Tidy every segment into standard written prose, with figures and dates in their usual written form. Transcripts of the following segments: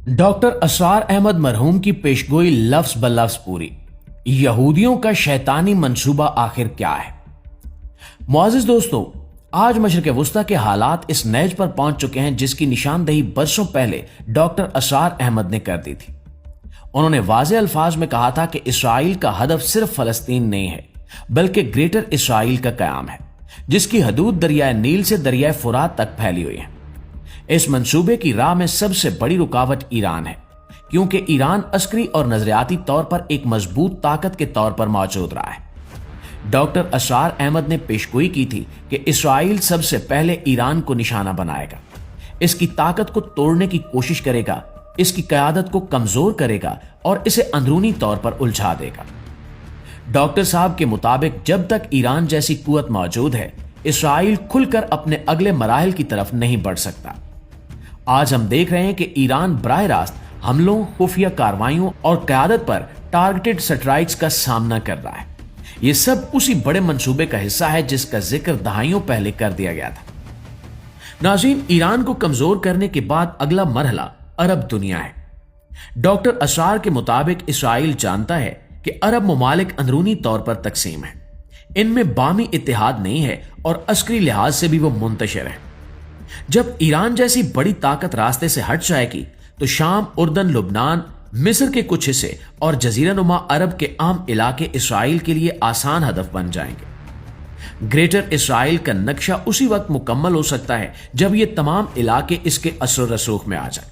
Doctor Asrar Ahmad मरहूम की पेशगोई लफ्ज ब लफ्ज पूरी। यहूदियों का शैतानी मंसूबा आखिर क्या है? मुआजिज दोस्तों, आज मशरिक वुस्ता के हालात इस नैज पर पहुंच चुके हैं जिसकी निशानदही बरसों पहले डॉक्टर असरार अहमद ने कर दी थी। उन्होंने वाज़े अल्फाज में कहा था कि इसराइल का हदफ सिर्फ फलस्तीन नहीं है बल्कि ग्रेटर इसराइल का कयाम है, जिसकी हदूद दरियाए नील से दरियाए फुरात तक फैली हुई है। इस मंसूबे की राह में सबसे बड़ी रुकावट ईरान है, क्योंकि ईरान अस्करी और नजरियाती तौर पर एक मजबूत ताकत के तौर पर मौजूद रहा है। डॉक्टर असरार अहमद ने पेशगोई की थी कि इसराइल सबसे पहले ईरान को निशाना बनाएगा, इसकी ताकत को तोड़ने की कोशिश करेगा, इसकी क़यादत को कमजोर करेगा और इसे अंदरूनी तौर पर उलझा देगा। डॉक्टर साहब के मुताबिक जब तक ईरान जैसी कुव्वत मौजूद है, इसराइल खुलकर अपने अगले मराहिल की तरफ नहीं बढ़ सकता। आज हम देख रहे हैं कि ईरान बराह रास्त हमलों, खुफिया कार्रवाइयों और क़यादत पर टारगेटेड स्ट्राइक्स का सामना कर रहा है। यह सब उसी बड़े मंसूबे का हिस्सा है जिसका जिक्र दहाइयों पहले कर दिया गया था। नाज़रीन, ईरान को कमजोर करने के बाद अगला मरहला अरब दुनिया है। डॉक्टर असरार के मुताबिक इसराइल जानता है कि अरब ममालिक अंदरूनी तौर पर तकसीम है, इनमें बामी इत्तेहाद नहीं है और अस्करी लिहाज से भी वो मुंतशिर है। जब ईरान जैसी बड़ी ताकत रास्ते से हट जाएगी तो शाम, उर्दन, लुबनान, मिस्र के कुछ हिस्से और जजीरा नुमा अरब के आम इलाके इसराइल के लिए आसान हदफ बन जाएंगे। ग्रेटर इसराइल का नक्शा उसी वक्त मुकम्मल हो सकता है जब ये तमाम इलाके इसके असर रसूख में आ जाए।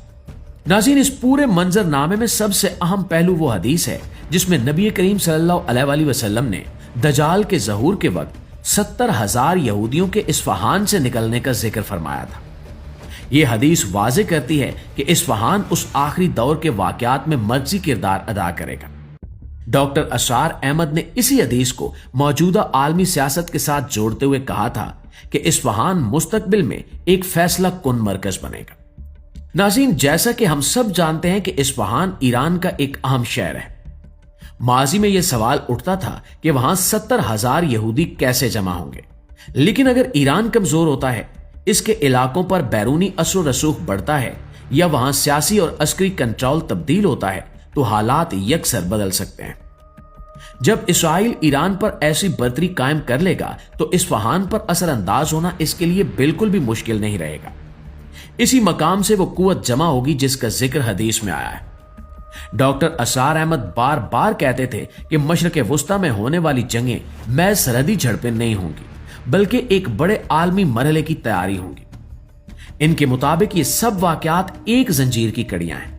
नाज़रीन, इस पूरे मंजरनामे में सबसे अहम पहलू वो हदीस है जिसमें नबी करीम सल्लल्लाहु अलैहि वसल्लम ने दजाल के ज़हूर के वक्त 70,000 यहूदियों के इस्फहान से निकलने का जिक्र फरमाया था। यह हदीस वाज़े करती है कि इस्फहान उस आखिरी दौर के वाक़यात में मर्जी किरदार अदा करेगा। डॉक्टर असरार अहमद ने इसी हदीस को मौजूदा आलमी सियासत के साथ जोड़ते हुए कहा था कि इस्फहान मुस्तकबिल में एक फैसला कुन मरकज बनेगा। नाज़रीन, जैसा कि हम सब जानते हैं कि इस्फहान ईरान का एक अहम शहर है। माजी में यह सवाल उठता था कि वहां 70,000 यहूदी कैसे जमा होंगे, लेकिन अगर ईरान कमजोर होता है, इसके इलाकों पर बैरूनी असर रसूख बढ़ता है या वहां सियासी और अस्करी कंट्रोल तब्दील होता है तो हालात यकसर बदल सकते हैं। जब इसराइल ईरान पर ऐसी बर्तरी कायम कर लेगा तो इस्फहान पर असरअंदाज होना इसके लिए बिल्कुल भी मुश्किल नहीं रहेगा। इसी मकाम से वो कुव्वत जमा होगी जिसका जिक्र हदीस में आया है। डॉक्टर असरार अहमद बार बार कहते थे कि मशरिक वुस्ता में होने वाली जंगें महज सरहदी झड़पें नहीं होंगी बल्कि एक बड़े आलमी मरहले की तैयारी होंगी। इनके मुताबिक ये सब वाकयात एक जंजीर की कड़ियां हैं।